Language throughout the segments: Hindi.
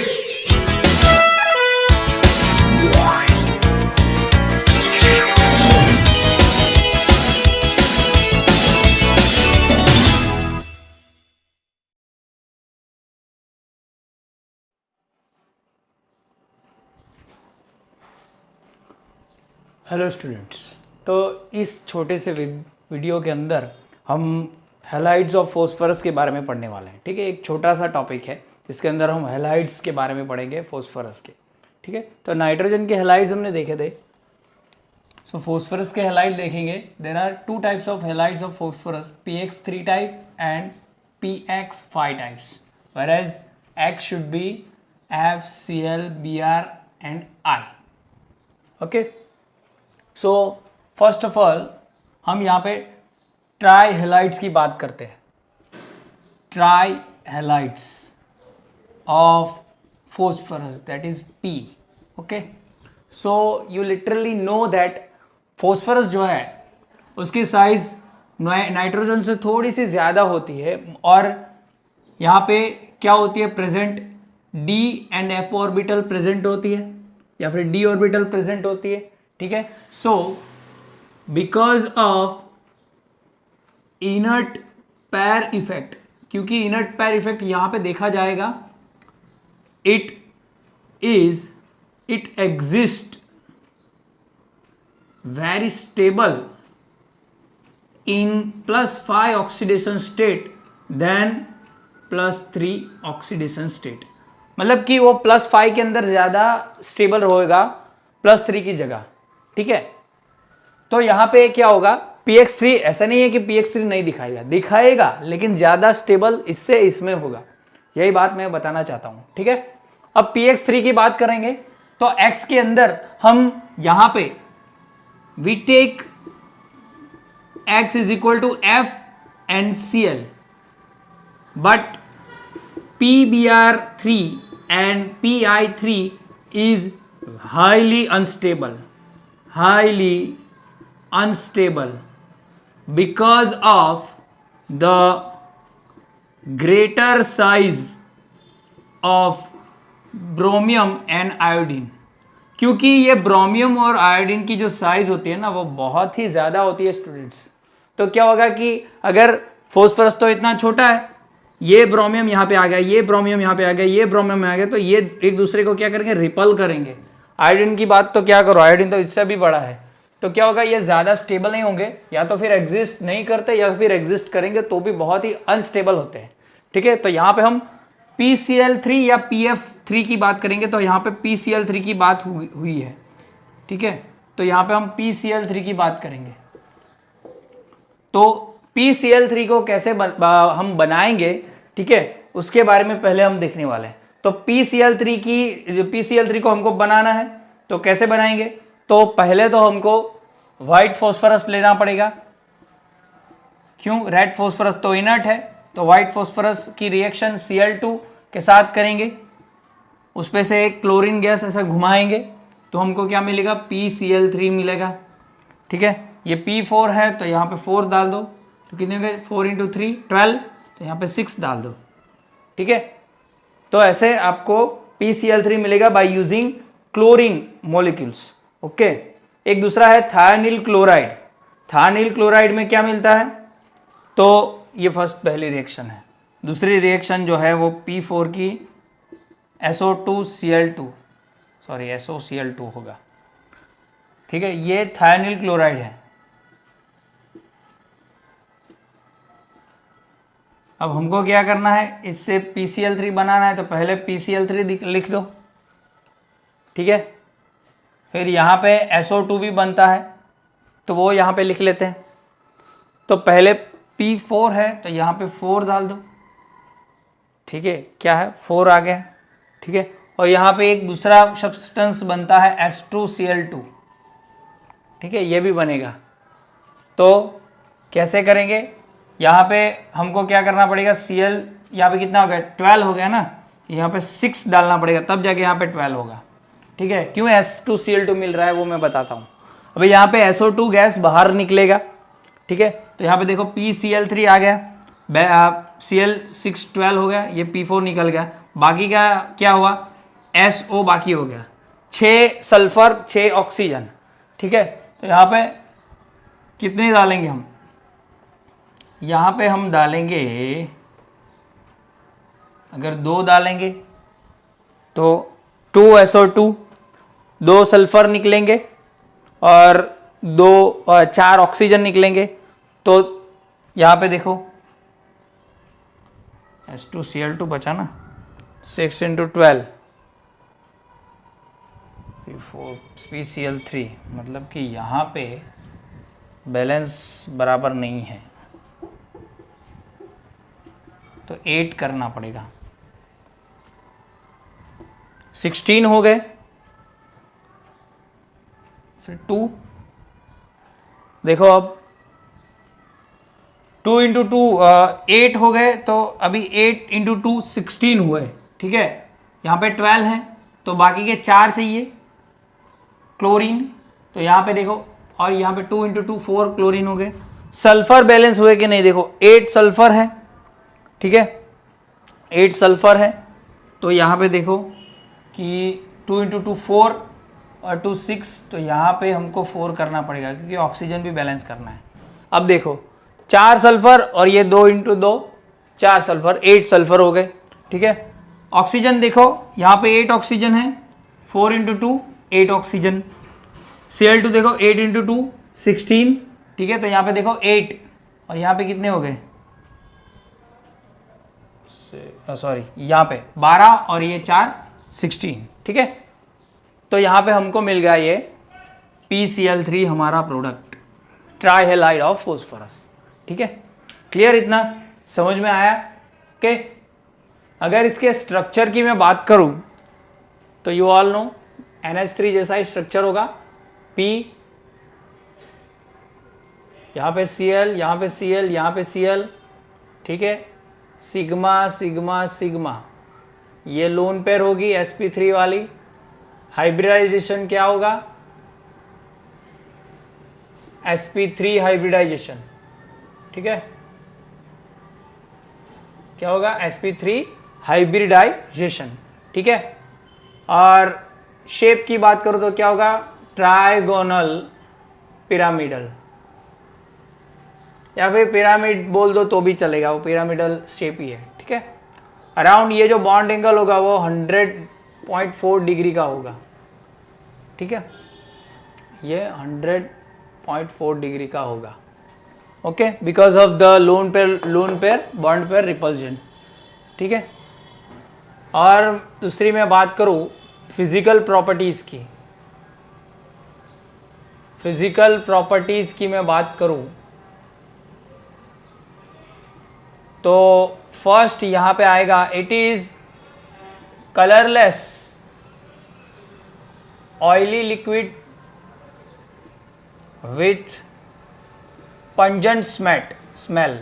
हेलो स्टूडेंट्स, तो इस छोटे से वीडियो के अंदर हम हैलाइड्स ऑफ फॉस्फोरस के बारे में पढ़ने वाले हैं। ठीक है, एक छोटा सा टॉपिक है जिसके अंदर हम हैलाइड्स के बारे में पढ़ेंगे, फॉस्फोरस के। ठीक है, तो नाइट्रोजन के हैलाइड्स हमने देखे थे। सो फॉस्फोरस के हैलाइड देखेंगे। There are two types of halides of phosphorus, px3 type and px5 types, whereas x should be F, Cl, Br and I. Okay, so first of all हम यहाँ पे ट्राई हैलाइड्स की बात करते हैं। Trihalides of phosphorus, that is P. Okay, so you literally know that phosphorus जो है उसकी साइज नाइट्रोजन से थोड़ी सी ज़्यादा होती है, और यहाँ पे क्या होती है present, D and F orbital present होती है, या फिर D ऑर्बिटल प्रेजेंट होती है। ठीक है, so because of inert pair effect, क्योंकि इनर्ट पैर इफेक्ट यहां पे देखा जाएगा, it exist very stable in +5 oxidation state than +3 oxidation state. मतलब कि वो +5 के अंदर ज्यादा स्टेबल होएगा +3 की जगह। ठीक है, तो यहां पे क्या होगा, px3 ऐसा नहीं है कि px3 नहीं दिखाएगा, लेकिन ज्यादा स्टेबल इससे इसमें होगा। यही बात मैं बताना चाहता हूं। ठीक है, अब px3 की बात करेंगे तो x के अंदर हम यहां पे we take x is equal to F and Cl, but PBr3 and PI3 is highly unstable because of the greater size of bromine and iodine. क्योंकि ये ब्रोमियम और आयोडीन की जो साइज होती है ना, वो बहुत ही ज़्यादा होती है स्टूडेंट्स। तो क्या होगा कि अगर फॉस्फोरस तो इतना छोटा है, ये ब्रोमियम यहाँ पे आ गया, ये ब्रोमियम यहाँ पे आ गया, ये ब्रोमियम आ गया, तो ये एक दूसरे को क्या करेंगे, रिपल करेंगे। आयोडीन की बात तो क्या करो, आयोडीन तो इससे भी बड़ा है। तो क्या होगा, ये ज़्यादा स्टेबल नहीं होंगे, या तो फिर एग्जिस्ट नहीं करते, या फिर एग्जिस्ट करेंगे तो भी बहुत ही अनस्टेबल होते हैं। ठीक है, तो यहाँ पे हम PCl3 या PF3 की बात करेंगे, तो यहाँ पे PCl3 की बात हुई है। ठीक है, तो यहाँ पे हम PCl3 की बात करेंगे। तो PCl3 को कैसे हम बनाएंगे, ठीक है, उसके बारे में पहले हम देखने वाले हैं। तो PCl3 को हमको बनाना है, तो कैसे बनाएंगे, तो पहले तो हमको व्हाइट फॉस्फोरस लेना पड़ेगा। क्यों, रेड फॉस्फोरस तो इनर्ट है, तो व्हाइट फॉस्फोरस की रिएक्शन Cl2 के साथ करेंगे, उस पे से एक क्लोरीन गैस ऐसा घुमाएंगे, तो हमको क्या मिलेगा, PCl3 मिलेगा। ठीक है, ये P4 है तो यहाँ पे 4 डाल दो, तो कितने हो गए, 4 × 3 12, तो यहाँ पे 6 डाल दो। ठीक है, तो ऐसे आपको PCl3 मिलेगा by using chlorine molecules. Okay, एक दूसरा है थायनिल क्लोराइड। थायनिल क्लोराइड में क्या मिलता है, तो ये फर्स्ट पहली रिएक्शन है। दूसरी रिएक्शन जो है वो P4 की SOCl2 होगा। ठीक है, ये थायनिल क्लोराइड है। अब हमको क्या करना है, इससे PCl3 बनाना है, तो पहले PCl3 लिख लो। ठीक है, फिर यहाँ पे SO2 भी बनता है, तो वो यहाँ पे लिख लेते हैं। तो पहले P4 है, तो यहाँ पे 4 डाल दो। ठीक है, क्या है, 4 आ गया। ठीक है, और यहाँ पे एक दूसरा सब्सटेंस बनता है H2Cl2। ठीक है, ये भी बनेगा। तो कैसे करेंगे, यहाँ पे हमको क्या करना पड़ेगा, Cl यहाँ पे कितना हो गया, 12 हो गया ना, यहाँ पे 6 डालना पड़ेगा, तब जाके यहाँ पे 12 होगा। ठीक है, क्यों H2Cl2 मिल रहा है वो मैं बताता हूँ। अभी यहाँ पे SO2 गैस बाहर निकलेगा। ठीक है, तो यहाँ पे देखो PCl3 आ गया, Cl6 12 हो गया, ये P4 निकल गया। बाकी का क्या हुआ, SO बाकी हो गया, 6 सल्फर 6 ऑक्सीजन, ठीक है। तो यहाँ पे कितने डालेंगे हम, यहाँ पे हम डालेंगे, अगर 2 डालेंगे तो 2SO2, 2 सल्फर निकलेंगे और 4 ऑक्सीजन निकलेंगे। तो यहाँ पे देखो H2Cl2 बचा ना, 6 × 12 PCl3, मतलब कि यहाँ पे बैलेंस बराबर नहीं है, तो 8 करना पड़ेगा। 16 हो गए, फिर 2, देखो अब 2 × 2 8 हो गए, तो अभी 8 × 2 16 हुए, ठीक है। यहाँ पे 12 है तो बाकी के 4 चाहिए क्लोरीन, तो यहाँ पे देखो, और यहाँ पे 2 × 2 4 क्लोरीन हो गए। सल्फर बैलेंस हुए कि नहीं, देखो 8 सल्फर है, ठीक है, 8 सल्फर है। तो यहाँ पे देखो कि 2 × 2 4 और 2 6, तो यहाँ पे हमको 4 करना पड़ेगा क्योंकि ऑक्सीजन भी बैलेंस करना है। अब देखो 4 सल्फर और ये 2 × 2 4 सल्फर, 8 सल्फर हो गए, ठीक है। ऑक्सीजन देखो यहाँ पे 8 ऑक्सीजन है, 4 × 2 8 ऑक्सीजन। Cl2 देखो 8 × 2 16, ठीक है। तो यहाँ पे देखो 8 और यहाँ पे कितने हो गए, सॉरी यहाँ पे 12 और ये 4 16, ठीक है। तो यहाँ पे हमको मिल गया ये PCl3 हमारा product, try halide of phosphorus, ठीक है। क्लियर, इतना समझ में आया कि अगर इसके स्ट्रक्चर की मैं बात करूं तो यू ऑल नो NH3 जैसा ही स्ट्रक्चर होगा, P, यहाँ पे Cl, यहाँ पे Cl, यहाँ पे Cl, ठीक है। सिग्मा सिग्मा सिग्मा, ये लोन पेयर होगी sp3 वाली। हाइब्रिडाइजेशन क्या होगा, sp3 हाइब्रिडाइजेशन, ठीक है। क्या होगा, sp3 हाइब्रिडाइजेशन, ठीक है। और शेप की बात करो तो क्या होगा, ट्राइगोनल पिरामिडल, या फिर पिरामिड बोल दो तो भी चलेगा, वो पिरामिडल शेप ही है, ठीक है। अराउंड ये जो बॉन्ड एंगल होगा वो 100.4 डिग्री का होगा, ठीक है, ये 100.4 डिग्री का होगा, okay, because of the lone pair bond pair repulsion, ठीक है। और दूसरी मैं बात करूं फिजिकल प्रॉपर्टीज की, फिजिकल प्रॉपर्टीज की मैं बात करूं तो फर्स्ट यहां पे आएगा, it is colourless oily liquid with pungent smell,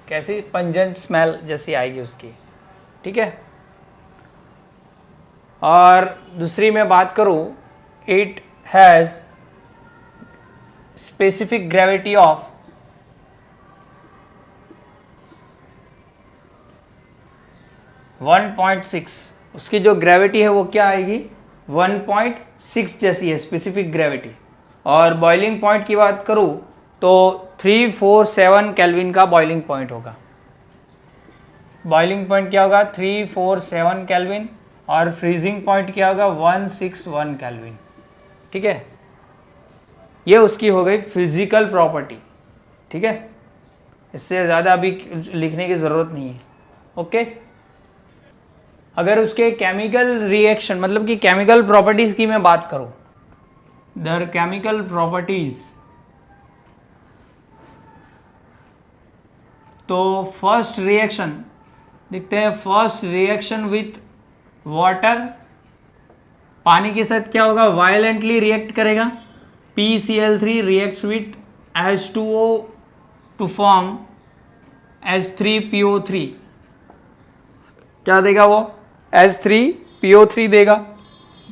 कैसी पंजेंट स्मेल जैसी आएगी उसकी, ठीक है। और दूसरी मैं बात करूं, it has specific gravity of 1.6, उसकी जो ग्रेविटी है वो क्या आएगी, 1.6 जैसी है स्पेसिफिक ग्रेविटी। और बॉइलिंग पॉइंट की बात करूं तो 347 केल्विन का बॉइलिंग पॉइंट होगा। बॉइलिंग पॉइंट क्या होगा, 347 केल्विन, और फ्रीजिंग पॉइंट क्या होगा, 161 केल्विन, ठीक है। ये उसकी हो गई फिजिकल प्रॉपर्टी, ठीक है। इससे ज़्यादा अभी लिखने की ज़रूरत नहीं है, ओके। अगर उसके केमिकल रिएक्शन मतलब कि केमिकल प्रॉपर्टीज़ की मैं बात करूं, दर केमिकल प्रॉपर्टीज़, तो फर्स्ट रिएक्शन देखते हैं, फर्स्ट रिएक्शन विथ वाटर, पानी के साथ क्या होगा, वायलेंटली रिएक्ट करेगा, PCl3 reacts with H2O to form H3PO3, क्या देगा वो, H3PO3 देगा,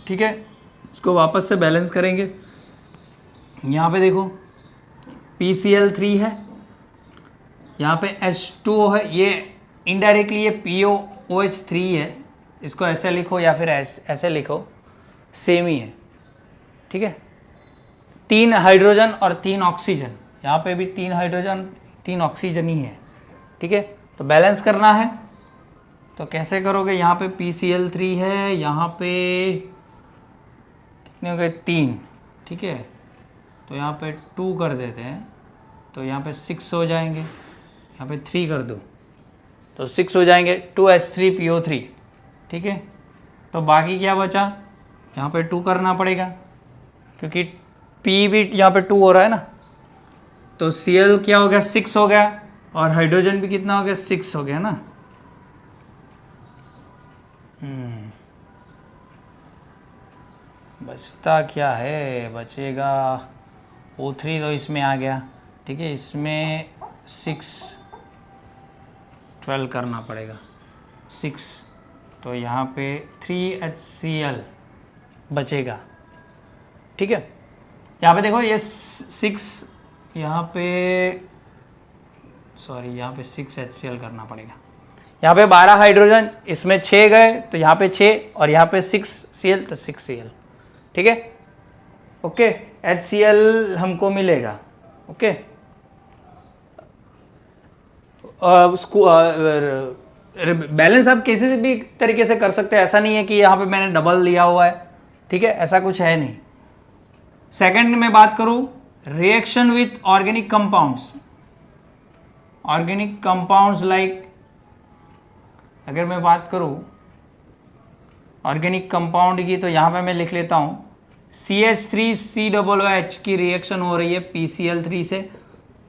ठीक है। इसको वापस से बैलेंस करेंगे, यहाँ पे देखो PCl3 है, यहाँ पे H2O है, ये इनडायरेक्टली ये POOH3 है, इसको ऐसे लिखो या फिर ऐसे लिखो, सेम ही है, ठीक है। 3 हाइड्रोजन और 3 ऑक्सीजन, यहाँ पे भी 3 हाइड्रोजन 3 ऑक्सीजन ही है, ठीक है। तो बैलेंस करना है तो कैसे करोगे, यहाँ पे PCl3 है, यहाँ पे कितने हो गए 3, ठीक है। तो यहाँ पे 2 कर देते हैं तो यहाँ पे 6 हो जाएंगे, यहाँ पे 3 कर दो तो 6 हो जाएंगे, 2H3PO3, ठीक है। तो बाकी क्या बचा, यहाँ पे 2 करना पड़ेगा क्योंकि P भी यहाँ पे 2 हो रहा है ना, तो Cl क्या हो गया 6 हो गया और हाइड्रोजन भी कितना हो गया 6 हो गया ना। बचता क्या है, बचेगा O3 तो इसमें आ गया, ठीक है। इसमें 6 12 करना पड़ेगा 6, तो यहाँ पे 3HCl बचेगा, ठीक है। यहाँ पे देखो ये 6, यहाँ पे सॉरी यहाँ पे 6HCl करना पड़ेगा, यहाँ पे 12 हाइड्रोजन, इसमें 6 गए तो यहाँ पे 6 और यहाँ पे 6Cl तो 6Cl, ठीक है। ओके, HCl हमको मिलेगा, ओके। उसको बैलेंस आप किसी भी तरीके से कर सकते हैं, ऐसा नहीं है कि यहाँ पे मैंने डबल लिया हुआ है, ठीक है, ऐसा कुछ है नहीं। सेकंड में बात करूं, reaction with organic compounds, organic compounds like, अगर मैं बात करूं ऑर्गेनिक कंपाउंड की तो यहाँ पे मैं लिख लेता हूं CH3COOH की रिएक्शन हो रही है PCl3 से,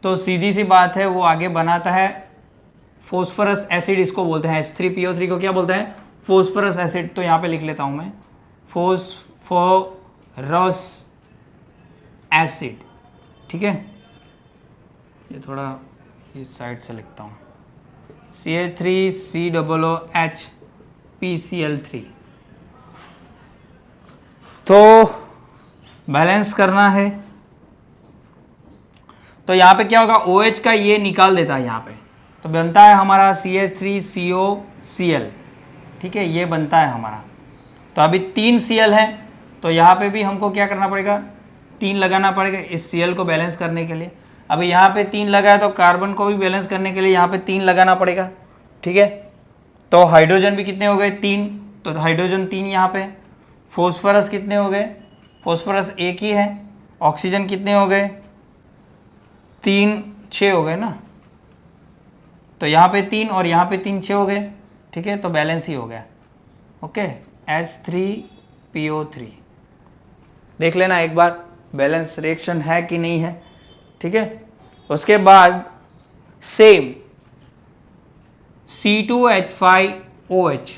तो सीधी सी बात है वो आगे बनाता है फोस्फरस एसिड, इसको बोलते हैं H3PO3 को क्या बोलते हैं, फोस्फरस एसिड। तो यहाँ पे लिख लेता हूँ मैं फोस्फोरस एसिड, ठीक है। ये थोड़ा इस साइड से लिखता हूँ CH3COOH PCl3। तो बैलेंस करना है तो यहाँ पे क्या होगा, OH का ये निकाल देता है यहाँ पे, तो बनता है हमारा CH3COCl, ठीक है, ये बनता है हमारा। तो अभी 3 Cl है तो यहाँ पे भी हमको क्या करना पड़ेगा, 3 लगाना पड़ेगा इस Cl को बैलेंस करने के लिए। अभी यहाँ पे 3 लगा है तो कार्बन को भी बैलेंस करने के लिए यहाँ पे 3 लगाना पड़ेगा, ठीक है। तो हाइड्रोजन भी कितने हो गए 3, तो हाइड्रोजन 3 यहाँ पे। फोस्फरस कितने हो गए, फोस्फरस 1 ही है। ऑक्सीजन कितने हो गए 3, 6 हो गए ना, तो यहाँ पे 3 और यहाँ पे 3, 6 हो गए, ठीक है। तो बैलेंस ही हो गया, ओके। H3PO3 देख लेना एक बार बैलेंस रिएक्शन है कि नहीं है, ठीक है। उसके बाद सेम C2H5OH,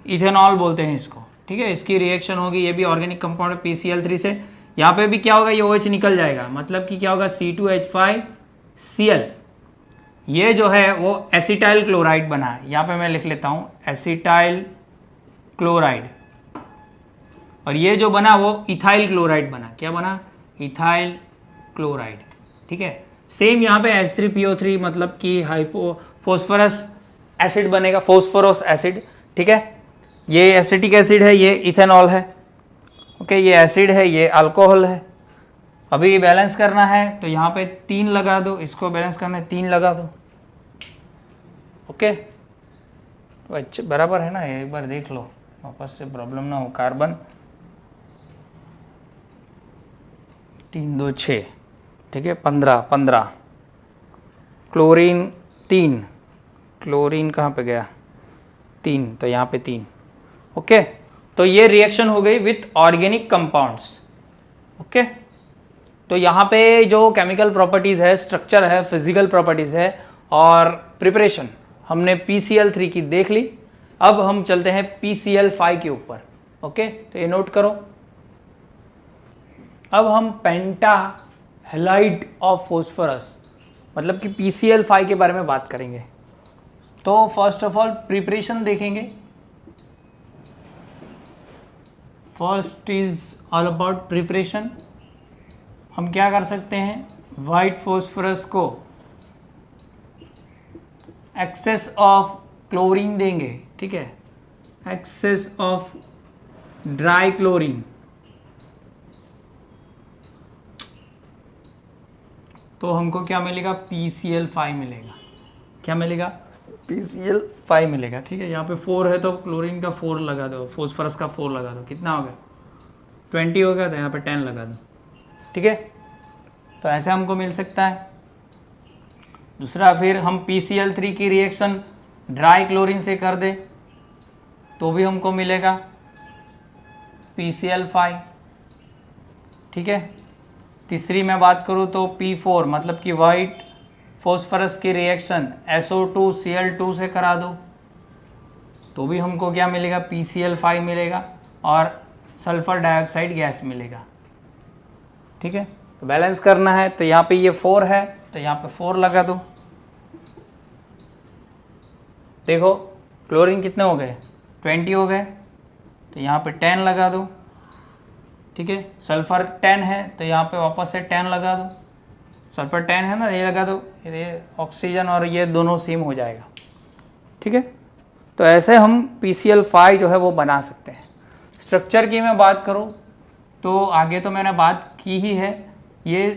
इथेनॉल बोलते हैं इसको, ठीक है। इसकी रिएक्शन होगी, ये भी ऑर्गेनिक कंपाउंड है PCl3 से। यहाँ पे भी क्या होगा, ये OH निकल जाएगा, मतलब कि क्या होगा C2H5Cl, ये जो है वो एसिटाइल क्लोराइड बना है। यहाँ पे मैं लिख लेता हूँ एसिटाइल क्लोराइड, और ये जो बना वो इथाइल क्लोराइड बना। क्या बना, इथाइल क्लोराइड, ठीक है। सेम यहाँ पे H3PO3 मतलब कि फोस्फरस एसिड बनेगा, फोस्फोरस एसिड, ठीक है। ये एसिटिक एसिड है, ये इथेनॉल है, ओके। ये एसिड है, ये अल्कोहल है। अभी बैलेंस करना है तो यहाँ पे 3 लगा दो, इसको बैलेंस करना है 3 लगा दो, ओके। तो अच्छा बराबर है ना, एक बार देख लो वापस से, प्रॉब्लम ना हो। कार्बन 3 2 6, ठीक है, 15। क्लोरीन 3, क्लोरीन कहाँ पे गया 3, तो यहाँ पे 3, ओके। तो ये रिएक्शन हो गई विथ ऑर्गेनिक कंपाउंड्स, ओके। तो यहाँ पे जो केमिकल प्रॉपर्टीज़ है, स्ट्रक्चर है, फिजिकल प्रॉपर्टीज़ है और प्रिपरेशन हमने PCl3 की देख ली। अब हम चलते हैं PCl5 के ऊपर, ओके। तो ये नोट करो, अब हम पेंटा हैलाइड ऑफ फॉस्फोरस मतलब कि PCl5 के बारे में बात करेंगे। तो फर्स्ट ऑफ ऑल प्रिपरेशन देखेंगे। First is all about preparation. हम क्या कर सकते हैं, वाइट फॉस्फोरस को एक्सेस ऑफ क्लोरीन देंगे, ठीक है। एक्सेस ऑफ ड्राई क्लोरीन, तो हमको क्या मिलेगा, PCl5 मिलेगा। क्या मिलेगा, PCl5 मिलेगा। ठीक है, यहाँ पे 4 है तो क्लोरीन का 4 लगा दो, फॉस्फोरस का 4 लगा दो, कितना हो गया 20 हो गया, तो यहाँ पे 10 लगा दो। ठीक है, तो ऐसे हमको मिल सकता है। दूसरा, फिर हम PCl3 की रिएक्शन ड्राई क्लोरीन से कर दे तो भी हमको मिलेगा PCl5। ठीक है, तीसरी मैं बात करूँ तो P4 मतलब कि वाइट फॉस्फोरस की रिएक्शन SO2Cl2 से करा दो तो भी हमको क्या मिलेगा, PCl5 मिलेगा और सल्फर डाइऑक्साइड गैस मिलेगा। ठीक है, तो बैलेंस करना है, तो यहाँ पे ये 4 है तो यहाँ पे 4 लगा दो। देखो क्लोरीन कितने हो गए, 20 हो गए, तो यहाँ पे 10 लगा दो। ठीक है, सल्फर 10 है तो यहाँ पे वापस से 10 लगा दो। सल्फर 10 है ना, ये लगा दो, ये ऑक्सीजन और ये दोनों सेम हो जाएगा। ठीक है, तो ऐसे हम PCl5 जो है वो बना सकते हैं। स्ट्रक्चर की मैं बात करूँ तो आगे तो मैंने बात की ही है, ये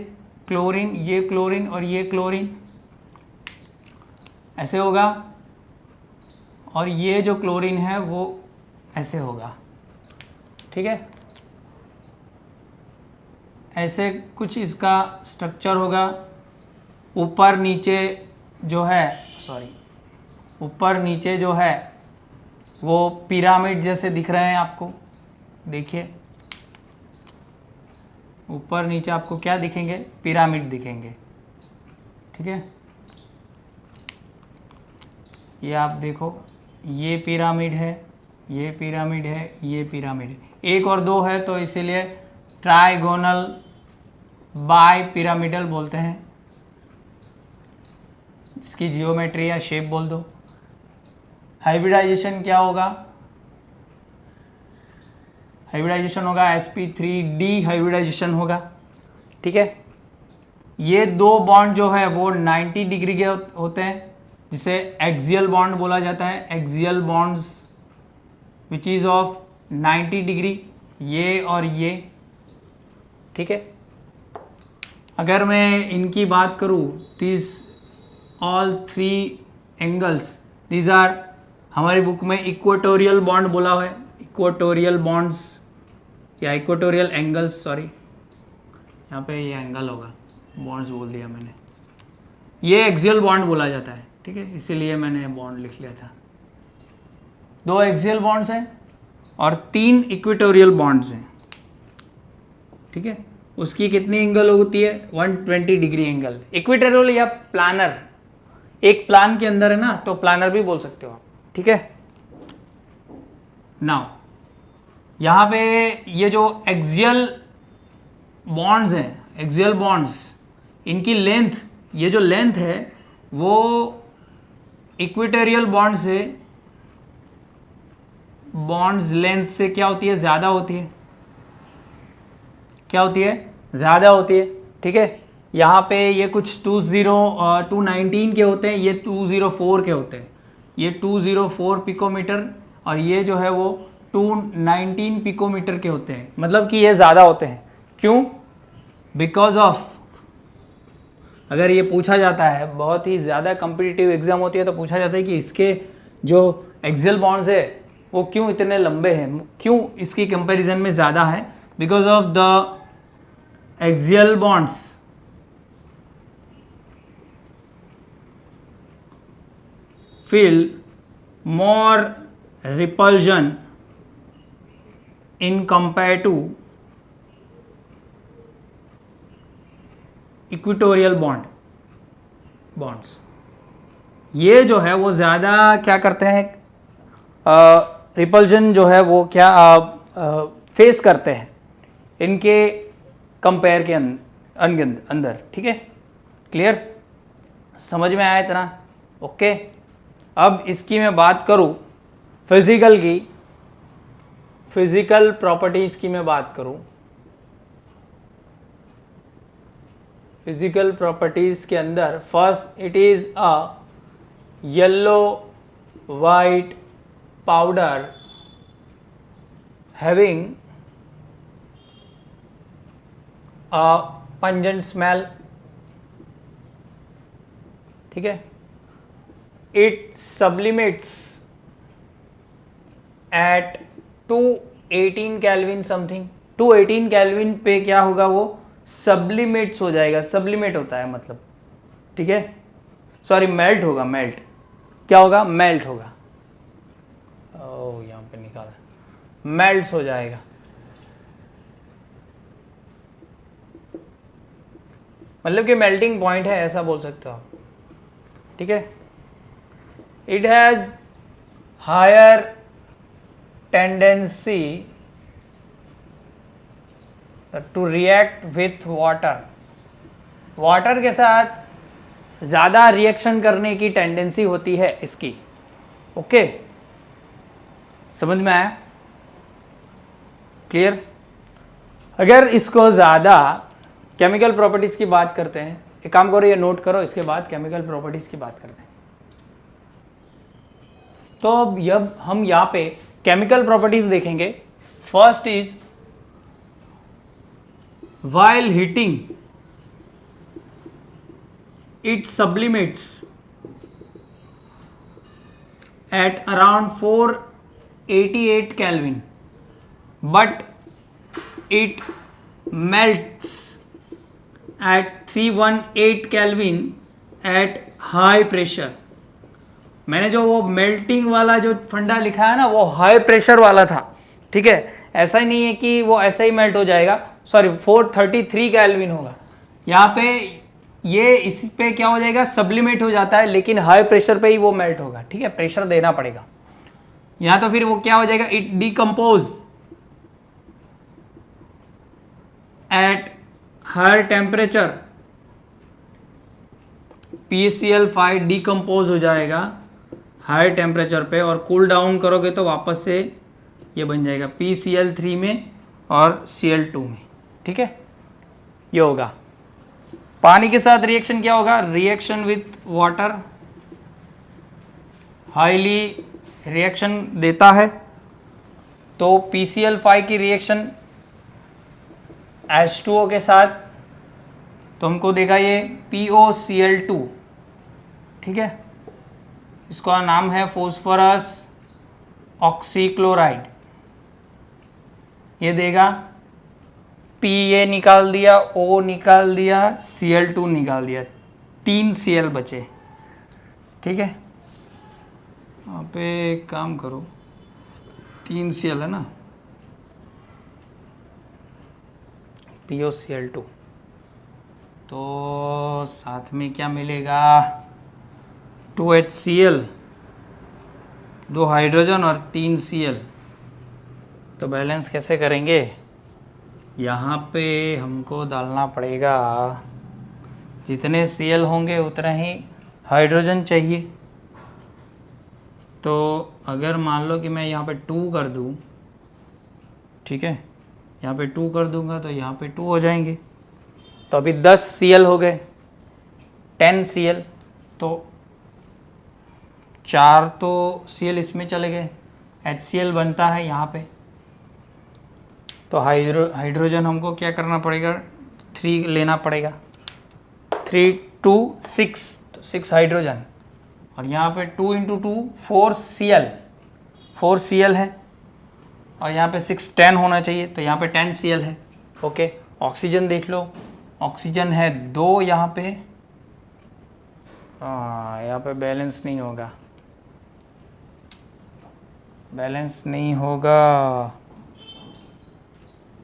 क्लोरीन और ये क्लोरीन ऐसे होगा और ये जो क्लोरीन है वो ऐसे होगा। ठीक है, ऐसे कुछ इसका स्ट्रक्चर होगा। ऊपर नीचे जो है वो पिरामिड जैसे दिख रहे हैं आपको। देखिए ऊपर नीचे आपको क्या दिखेंगे, पिरामिड दिखेंगे। ठीक है, ये आप देखो, ये पिरामिड है, ये पिरामिड है, ये पिरामिड है। 1 और 2 है तो इसीलिए ट्राइगोनल बाय पिरामिडल बोलते हैं। इसकी जियोमेट्री या शेप बोल दो। हाइब्रिडाइजेशन क्या होगा, हाइब्रिडाइजेशन होगा sp3d हाइब्रिडाइजेशन होगा। ठीक है, ये 2 बॉन्ड जो है वो 90 डिग्री के होते हैं, जिसे एक्सियल बॉन्ड बोला जाता है। Axial bonds which is of 90 degree, ये और ये। ठीक है, अगर मैं इनकी बात करूँ, this all 3 angles, these are, हमारी बुक में इक्वेटोरियल बॉन्ड बोला हुआ है, इक्वेटोरियल बॉन्ड्स या इक्वेटोरियल एंगल्स, सॉरी यहाँ पे ये एंगल होगा, बॉन्ड्स बोल दिया मैंने। ये एक्सियल बॉन्ड बोला जाता है। ठीक है, इसीलिए मैंने बॉन्ड लिख लिया था। 2 एक्सियल बॉन्ड्स हैं और 3 इक्वेटोरियल बॉन्ड्स हैं। ठीक है, उसकी कितनी एंगल होती है, 120 डिग्री एंगल। इक्वेटोरियल या प्लानर, एक प्लान के अंदर है ना, तो प्लानर भी बोल सकते हो आप। ठीक है, नाउ यहाँ पे ये जो एक्सियल बॉन्ड्स हैं, एक्सियल बॉन्ड्स, इनकी लेंथ, ये जो लेंथ है वो इक्वेटोरियल बॉन्ड्स लेंथ से क्या होती है, ज़्यादा होती है। क्या होती है, ज़्यादा होती है। ठीक है, यहाँ पे ये कुछ 219 के होते हैं, ये 204 के होते हैं। ये 204 पिकोमीटर और ये जो है वो 219 पिकोमीटर के होते हैं, मतलब कि ये ज़्यादा होते हैं। क्यों, बिकॉज ऑफ, अगर ये पूछा जाता है, बहुत ही ज़्यादा कम्पिटिटिव एग्जाम होती है तो पूछा जाता है कि इसके जो एक्सियल बॉन्ड्स है वो क्यों इतने लंबे हैं, क्यों इसकी कंपैरिजन में ज़्यादा है। Because of the axial bonds feel more repulsion in compare to equatorial bonds. ये जो है वो ज़्यादा क्या करते हैं, रिपल्जन जो है वो क्या फेस करते हैं इनके कंपेयर के अंदर। ठीक है, क्लियर, समझ में आया इतना? ओके, अब इसकी मैं बात करूं फिजिकल प्रॉपर्टीज की मैं बात करूं। फिजिकल प्रॉपर्टीज के अंदर first, it is a yellow white powder having a pungent smell, ठीक है, it sublimates at 218 kelvin something. 218 kelvin पे क्या होगा, वो सब्लिमेट्स हो जाएगा, सब्लिमेट होता है मतलब, ठीक है, सॉरी मेल्ट होगा, मेल्ट क्या होगा, मेल्ट होगा, ओ यहां पे निकाला, मेल्ट हो जाएगा। मतलब कि मेल्टिंग पॉइंट है, ऐसा बोल सकते हो आप, ठीक है। It has higher tendency to react with water, water के साथ ज़्यादा रिएक्शन करने की टेंडेंसी होती है इसकी, ओके, समझ में आया, क्लियर। अगर इसको ज़्यादा केमिकल प्रॉपर्टीज़ की बात करते हैं, एक काम करो ये नोट करो, इसके बाद केमिकल प्रॉपर्टीज़ की बात करते हैं। तो अब हम यहाँ पे केमिकल प्रॉपर्टीज देखेंगे। First is while heating it sublimates at around 488 kelvin but it melts at 318 kelvin at high pressure. मैंने जो वो मेल्टिंग वाला जो फंडा लिखा है ना, वो हाई प्रेशर वाला था, ठीक है, ऐसा ही नहीं है कि वो ऐसा ही मेल्ट हो जाएगा, सॉरी 433 केल्विन होगा यहाँ पे, ये इस पे क्या हो जाएगा, सब्लिमेट हो जाता है, लेकिन हाई प्रेशर पे ही वो मेल्ट होगा, ठीक है, प्रेशर देना पड़ेगा यहाँ। तो फिर वो क्या हो जाएगा, it decompose at higher temperature, PaCl5 decompose हो जाएगा हाई टेम्परेचर पे, और कूल डाउन करोगे तो वापस से ये बन जाएगा PCl3 में और Cl2 में, ठीक है, ये होगा। पानी के साथ रिएक्शन क्या होगा, reaction with water highly reaction देता है, तो PCl5 की रिएक्शन H2O के साथ, तो हमको देगा ये POCl2, ठीक है, इसका नाम है फॉस्फोरस ऑक्सीक्लोराइड, ये देगा ये निकाल दिया, O निकाल दिया, Cl2 निकाल दिया, 3 Cl बचे, ठीक है। यहाँ पे एक काम करो, 3 Cl है ना, POCl2, तो साथ में क्या मिलेगा, 2HCl, 2 हाइड्रोजन और 3 Cl। तो बैलेंस कैसे करेंगे, यहाँ पे हमको डालना पड़ेगा, जितने Cl होंगे उतना ही हाइड्रोजन चाहिए। तो अगर मान लो कि मैं यहाँ पे 2 कर दूँ, ठीक है, यहाँ पे 2 कर दूंगा तो यहाँ पे 2 हो जाएंगे, तो अभी 10 Cl हो गए, 10 Cl, तो 4 तो Cl इसमें चले गए, HCl बनता है यहाँ पे, तो हाइड्रोजन हमको क्या करना पड़ेगा, 3 लेना पड़ेगा, 3 2 6, तो 6 हाइड्रोजन, और यहाँ पे 2 × 2 4 Cl है, और यहाँ पे 6 10 होना चाहिए, तो यहाँ पे 10 Cl है, ओके। ऑक्सीजन देख लो, ऑक्सीजन है 2 यहाँ पे, यहाँ पे बैलेंस नहीं होगा, बैलेंस नहीं होगा,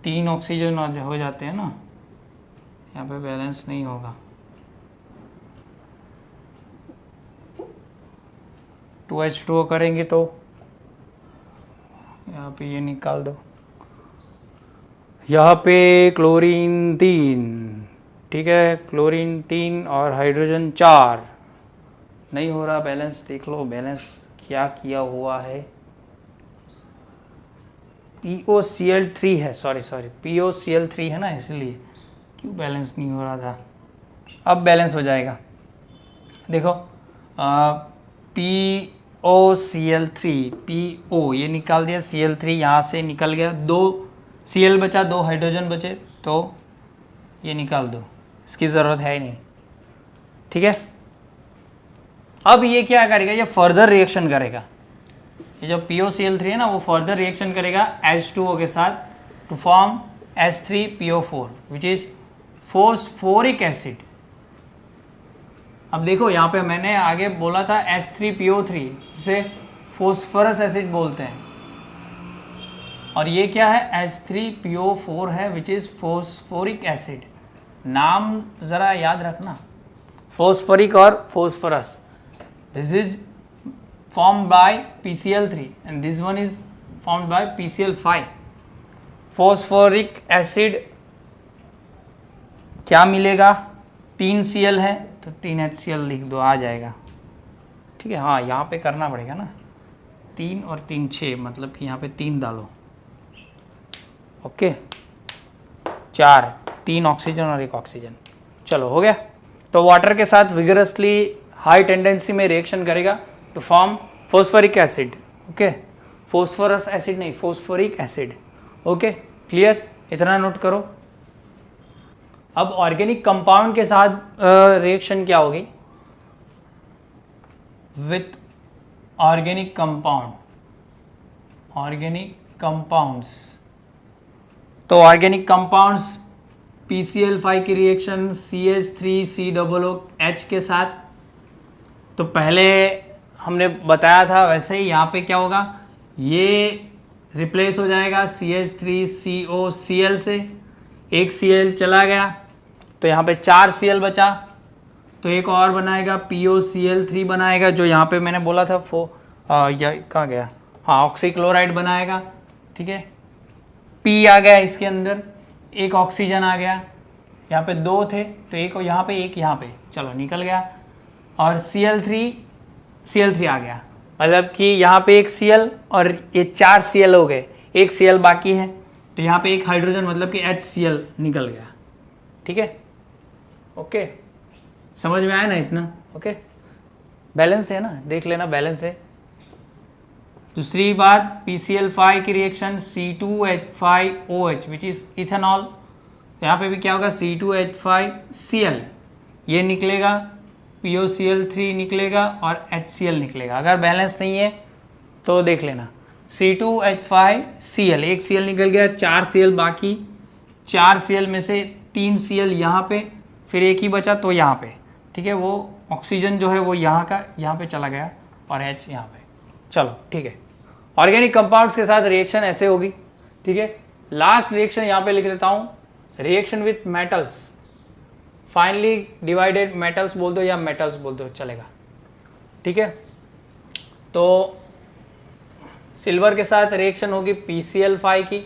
3 ऑक्सीजन हो जाते हैं ना, यहाँ पे बैलेंस नहीं होगा, 2H2O करेंगे तो यहाँ पे ये निकाल दो, यहाँ पे क्लोरीन 3, ठीक है, क्लोरीन 3 और हाइड्रोजन 4, नहीं हो रहा बैलेंस, देख लो बैलेंस क्या किया हुआ है, POCl3 है, सॉरी POCl3 है ना, इसलिए क्यों बैलेंस नहीं हो रहा था, अब बैलेंस हो जाएगा। देखो POCl3 PO ये निकाल दिया, Cl3 यहाँ से निकल गया, 2 Cl बचा, 2 हाइड्रोजन बचे, तो ये निकाल दो, इसकी ज़रूरत है ही नहीं। ठीक है, अब ये क्या करेगा, ये फर्दर रिएक्शन करेगा, ये जो POCl3 है ना वो फर्दर रिएक्शन करेगा H2O के साथ to form H3PO4 which is phosphoric acid. अब देखो यहाँ पे मैंने आगे बोला था H3PO3 जिसे फोस्फरस एसिड बोलते हैं, और ये क्या है H3PO4 है विच इज फोस्फोरिक एसिड। नाम ज़रा याद रखना, फोस्फोरिक और phosphorus. This is formed by PCl3 and this one is formed by PCl5। Phosphoric acid क्या मिलेगा, 3 Cl है तो 3 HCl लिख दो, आ जाएगा। ठीक है, हाँ यहाँ पे करना पड़ेगा ना, 3 और 3 6, मतलब कि यहाँ पे 3 डालो। ओके, 4, 3 ऑक्सीजन और 1 ऑक्सीजन, चलो हो गया। तो वाटर के साथ विगरसली हाई टेंडेंसी में रिएक्शन करेगा to form phosphoric acid. Okay, phosphorous acid नहीं, फोस्फोरिक एसिड। ओके, क्लियर, इतना नोट करो। अब ऑर्गेनिक कंपाउंड के साथ रिएक्शन क्या होगी, with organic compound, organic compounds. तो ऑर्गेनिक कंपाउंड्स PCl5 की रिएक्शन CH3COOH के साथ, तो पहले हमने बताया था वैसे ही यहाँ पे क्या होगा, ये रिप्लेस हो जाएगा CH3COCl से, एक Cl चला गया तो यहाँ पे 4 Cl बचा, तो एक और बनाएगा POCl3 बनाएगा, जो यहाँ पे मैंने बोला था यह कहाँ गया, हाँ ऑक्सीक्लोराइड बनाएगा। ठीक है, P आ गया इसके अंदर, एक ऑक्सीजन आ गया, यहाँ पे 2 थे तो एक यहाँ पे एक यहाँ पे, चलो निकल गया, और Cl3 आ गया, मतलब कि यहाँ पे एक Cl और ये 4 Cl हो गए, एक Cl बाकी है, तो यहाँ पे एक हाइड्रोजन मतलब कि HCl निकल गया। ठीक है, ओके, समझ में आया ना इतना। ओके, बैलेंस है ना, देख लेना बैलेंस है। दूसरी बात, PCl5 की reaction C2H5OH which is ethanol, यहाँ पे भी क्या होगा, C2H5Cl ये निकलेगा, POCl3 निकलेगा और HCl निकलेगा। अगर बैलेंस नहीं है तो देख लेना, C2H5Cl, एक Cl निकल गया, 4 Cl बाकी, 4 Cl में से 3 Cl यहाँ पे, फिर एक ही बचा तो यहाँ पे। ठीक है, वो ऑक्सीजन जो है वो यहाँ का यहाँ पे चला गया और H यहाँ पे। चलो ठीक है, ऑर्गेनिक कंपाउंड्स के साथ रिएक्शन ऐसे होगी। ठीक है, लास्ट रिएक्शन यहाँ पे लिख लेता हूँ, reaction with metals, finally divided metals बोल दो या मेटल्स बोल दो चलेगा। ठीक है, तो सिल्वर के साथ रिएक्शन होगी PCl5 की,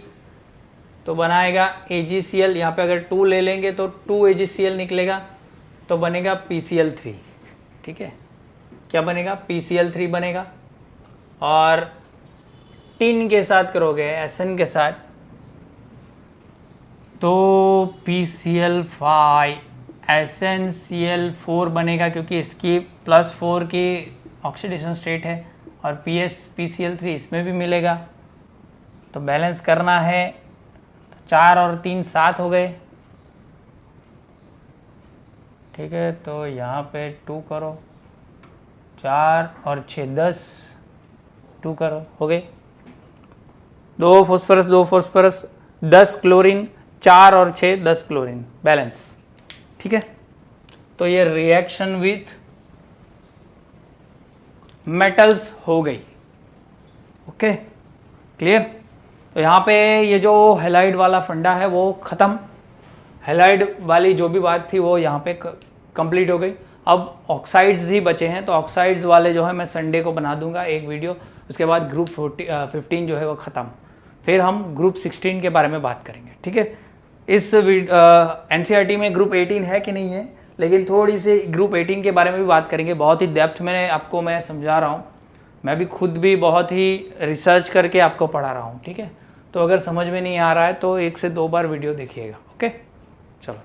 तो बनाएगा AgCl, यहाँ पे अगर 2 ले लेंगे तो 2 AgCl निकलेगा, तो बनेगा PCl3। ठीक है, क्या बनेगा, PCl3 बनेगा। और टिन के साथ करोगे SN के साथ, तो PCl5 SnCl4 बनेगा, क्योंकि इसकी +4 की ऑक्सीडेशन स्टेट है, और PCl3 इसमें भी मिलेगा, तो बैलेंस करना है, तो 4 और 3 7 हो गए। ठीक है, तो यहाँ पे 2 करो, 4 और 6 10, 2 करो, हो गए। 2 फॉस्फोरस 10 क्लोरीन, 4 और 6 10 क्लोरीन, बैलेंस। ठीक है, तो ये रिएक्शन विथ मेटल्स हो गई। Okay, clear. तो यहाँ पे ये जो हैलाइड वाला फंडा है वो ख़त्म, हैलाइड वाली जो भी बात थी वो यहाँ पे कंप्लीट हो गई। अब ऑक्साइड्स ही बचे हैं, तो ऑक्साइड्स वाले जो है मैं संडे को बना दूंगा एक वीडियो, उसके बाद ग्रुप 15 जो है वो ख़त्म, फिर हम ग्रुप 16 के बारे में बात करेंगे। ठीक है, इस NCERT में ग्रुप 18 है कि नहीं है, लेकिन थोड़ी सी ग्रुप 18 के बारे में भी बात करेंगे, बहुत ही डेप्थ में आपको मैं समझा रहा हूँ, मैं भी खुद भी बहुत ही रिसर्च करके आपको पढ़ा रहा हूँ। ठीक है, तो अगर समझ में नहीं आ रहा है तो 1 से 2 बार वीडियो देखिएगा। ओके, चलो।